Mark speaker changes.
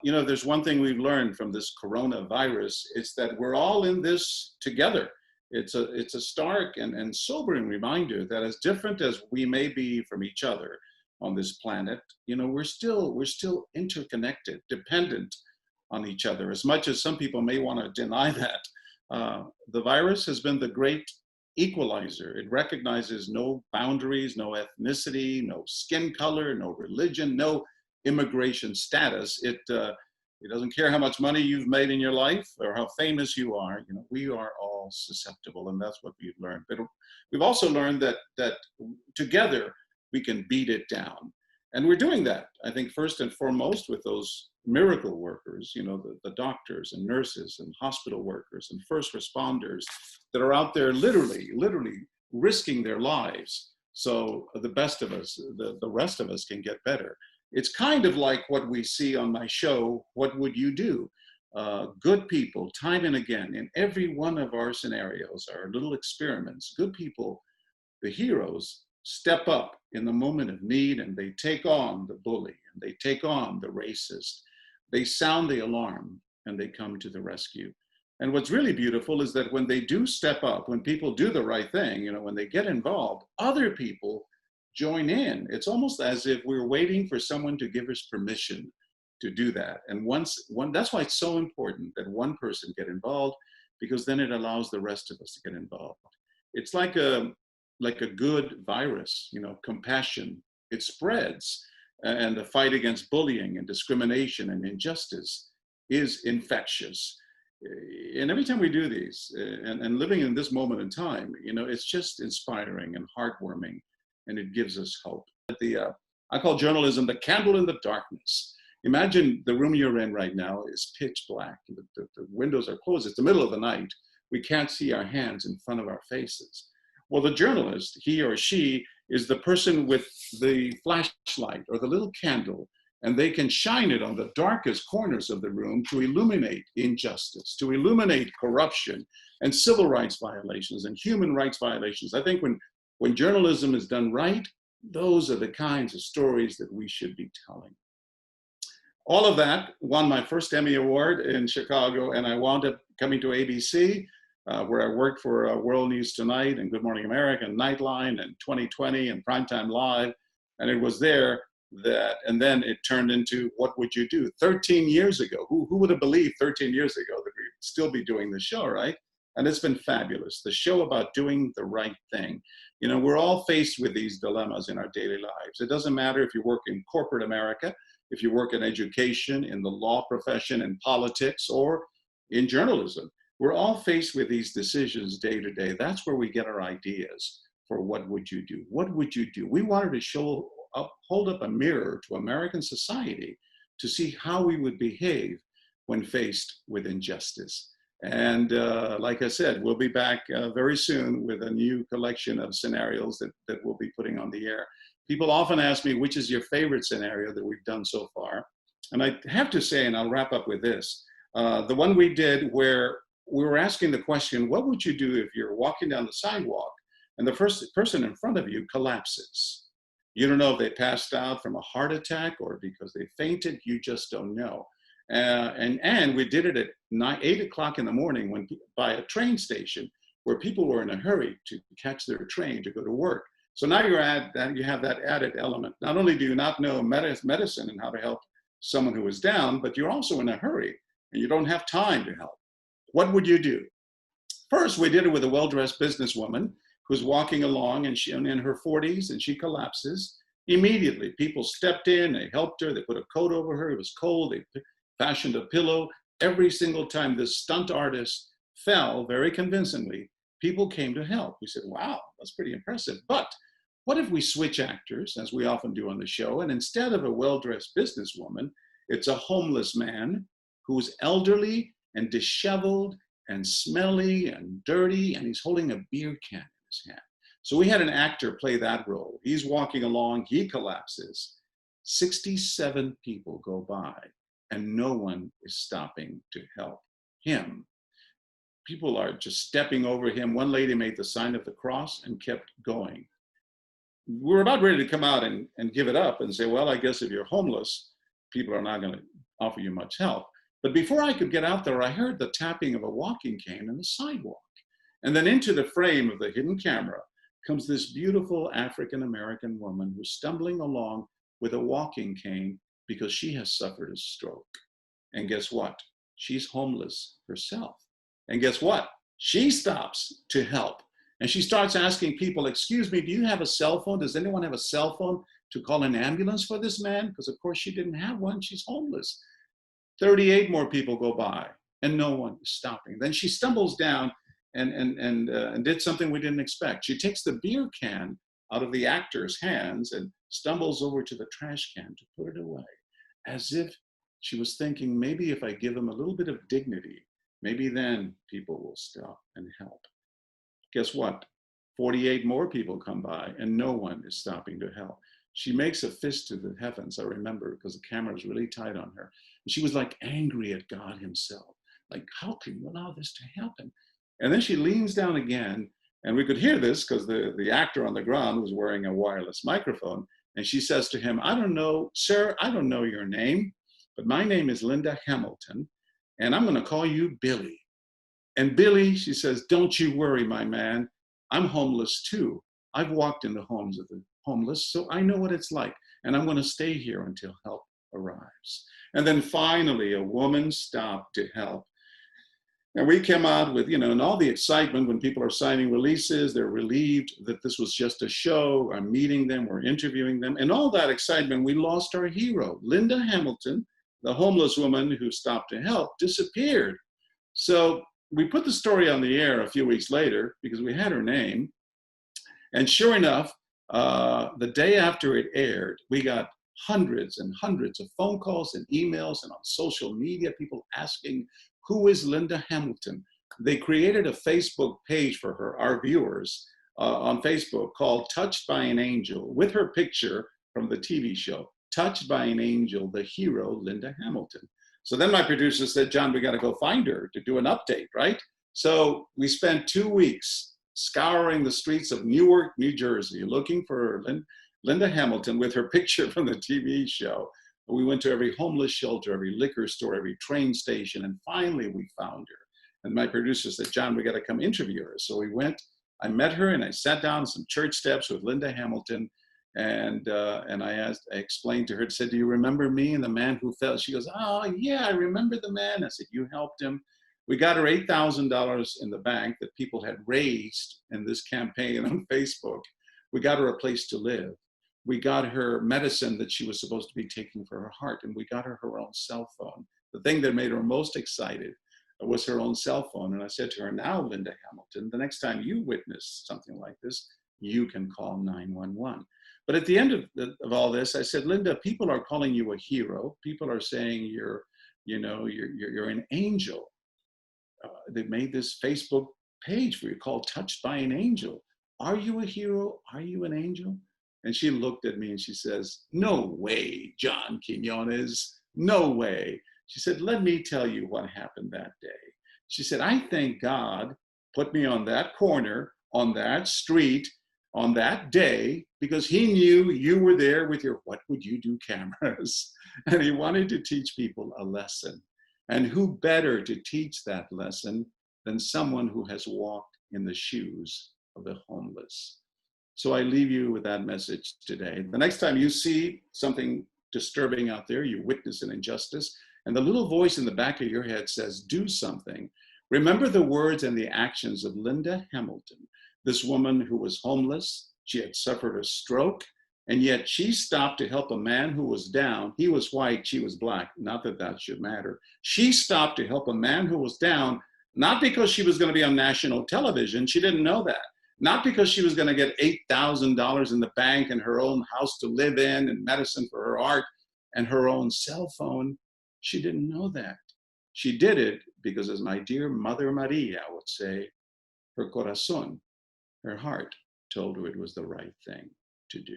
Speaker 1: You know, there's one thing we've learned from this coronavirus, it's that we're all in this together. It's a stark and sobering reminder that as different as we may be from each other on this planet, you know, we're still interconnected, dependent on each other, as much as some people may want to deny that. The virus has been the great equalizer. It recognizes no boundaries, no ethnicity, no skin color, no religion, no immigration status. It doesn't care how much money you've made in your life or how famous you are. You know, we are all susceptible, and that's what we've learned. But we've also learned that together we can beat it down, and we're doing that. I think first and foremost with those miracle workers, you know, the doctors and nurses and hospital workers and first responders that are out there literally risking their lives so the best of us, the rest of us can get better. It's kind of like what we see on my show, What Would You Do? Good people, time and again, in every one of our scenarios, our little experiments, good people, the heroes, step up in the moment of need, and they take on the bully, and they take on the racist. They sound the alarm, and they come to the rescue. And what's really beautiful is that when they do step up, when people do the right thing, you know, when they get involved, other people join in. It's almost as if we're waiting for someone to give us permission to do that. And that's why it's so important that one person get involved, because then it allows the rest of us to get involved. It's like a good virus, you know, compassion. It spreads, and the fight against bullying and discrimination and injustice is infectious. And every time we do these, and living in this moment in time, you know, it's just inspiring and heartwarming, and it gives us hope. I call journalism the candle in the darkness. Imagine the room you're in right now is pitch black. The windows are closed. It's the middle of the night. We can't see our hands in front of our faces. Well, the journalist, he or she, is the person with the flashlight or the little candle, and they can shine it on the darkest corners of the room to illuminate injustice, to illuminate corruption and civil rights violations and human rights violations. I think when journalism is done right, those are the kinds of stories that we should be telling. All of that won my first Emmy Award in Chicago, and I wound up coming to ABC, where I worked for World News Tonight and Good Morning America and Nightline and 2020 and Primetime Live. And it was there and then it turned into What Would You Do? 13 years ago. Who would have believed 13 years ago that we'd still be doing the show, right? And it's been fabulous. The show about doing the right thing. You know, we're all faced with these dilemmas in our daily lives. It doesn't matter if you work in corporate America, if you work in education, in the law profession, in politics, or in journalism. We're all faced with these decisions day to day. That's where we get our ideas for what would you do? What would you do? We wanted to hold up a mirror to American society to see how we would behave when faced with injustice. And like I said, we'll be back very soon with a new collection of scenarios that we'll be putting on the air. People often ask me, which is your favorite scenario that we've done so far? And I have to say, and I'll wrap up with this, the one we did where we were asking the question, what would you do if you're walking down the sidewalk and the first person in front of you collapses? You don't know if they passed out from a heart attack or because they fainted, you just don't know. And we did it at 8 o'clock in the morning by a train station where people were in a hurry to catch their train to go to work. So now you have that added element. Not only do you not know medicine and how to help someone who is down, but you're also in a hurry and you don't have time to help. What would you do? First, we did it with a well-dressed businesswoman who's walking along and she's in her 40s and she collapses. Immediately, people stepped in, they helped her, they put a coat over her, it was cold, they fashioned a pillow. Every single time this stunt artist fell very convincingly, people came to help. We said, wow, that's pretty impressive. But what if we switch actors, as we often do on the show, and instead of a well-dressed businesswoman, it's a homeless man who's elderly and disheveled and smelly and dirty, and he's holding a beer can in his hand. So we had an actor play that role. He's walking along, he collapses. 67 people go by, and no one is stopping to help him. People are just stepping over him. One lady made the sign of the cross and kept going. We're about ready to come out and give it up and say, well, I guess if you're homeless, people are not going to offer you much help. But before I could get out there, I heard the tapping of a walking cane in the sidewalk. And then into the frame of the hidden camera comes this beautiful African-American woman who's stumbling along with a walking cane because she has suffered a stroke. And guess what? She's homeless herself. And guess what? She stops to help. And she starts asking people, excuse me, do you have a cell phone? Does anyone have a cell phone to call an ambulance for this man? Because of course she didn't have one, she's homeless. 38 more people go by and no one is stopping. Then she stumbles down and did something we didn't expect. She takes the beer can out of the actor's hands and stumbles over to the trash can to put it away, as if she was thinking, maybe if I give him a little bit of dignity, maybe then people will stop and help. Guess what? 48 more people come by and no one is stopping to help. She makes a fist to the heavens, I remember, because the camera was really tight on her. And she was like angry at God himself. Like, how can you allow this to happen? And then she leans down again, and we could hear this because the actor on the ground was wearing a wireless microphone. And she says to him, I don't know, sir, I don't know your name, but my name is Linda Hamilton, and I'm going to call you Billy. And Billy, she says, don't you worry, my man. I'm homeless too. I've walked in the homes of the homeless, so I know what it's like. And I'm going to stay here until help arrives. And then finally, a woman stopped to help. And we came out with, and all the excitement when people are signing releases, they're relieved that this was just a show. I'm meeting them, we're interviewing them. And all that excitement, we lost our hero. Linda Hamilton, the homeless woman who stopped to help, disappeared. So we put the story on the air a few weeks later because we had her name. And sure enough, the day after it aired, we got hundreds and hundreds of phone calls and emails and on social media, people asking, who is Linda Hamilton? They created a Facebook page for her, our viewers, on Facebook called Touched by an Angel, with her picture from the TV show, Touched by an Angel, the hero, Linda Hamilton. So then my producer said, John, we got to go find her to do an update, right? So we spent 2 weeks scouring the streets of Newark, New Jersey, looking for Linda Hamilton with her picture from the TV show. We went to every homeless shelter, every liquor store, every train station, and finally we found her. And my producer said, John, we got to come interview her. So we went, I met her, and I sat down on some church steps with Linda Hamilton, and I explained to her, said, do you remember me and the man who fell? She goes, oh, yeah, I remember the man. I said, you helped him. We got her $8,000 in the bank that people had raised in this campaign on Facebook. We got her a place to live. We got her medicine that she was supposed to be taking for her heart, and we got her her own cell phone. The thing that made her most excited was her own cell phone. And I said to her, now, Linda Hamilton, the next time you witness something like this, you can call 911. But at the end of all this, I said, Linda, people are calling you a hero. People are saying you're an angel. They made this Facebook page for you called Touched by an Angel. Are you a hero? Are you an angel? And she looked at me and she says, no way, John Quiñones, no way. She said, let me tell you what happened that day. She said, I think God put me on that corner, on that street, on that day, because he knew you were there with your What Would You Do cameras. And he wanted to teach people a lesson. And who better to teach that lesson than someone who has walked in the shoes of the homeless? So I leave you with that message today. The next time you see something disturbing out there, you witness an injustice, and the little voice in the back of your head says, do something. Remember the words and the actions of Linda Hamilton, this woman who was homeless. She had suffered a stroke, and yet she stopped to help a man who was down. He was white, she was black. Not that that should matter. She stopped to help a man who was down, not because she was going to be on national television. She didn't know that. Not because she was going to get $8,000 in the bank and her own house to live in and medicine for her heart and her own cell phone. She didn't know that. She did it because, as my dear Mother Maria would say, her corazón, her heart, told her it was the right thing to do.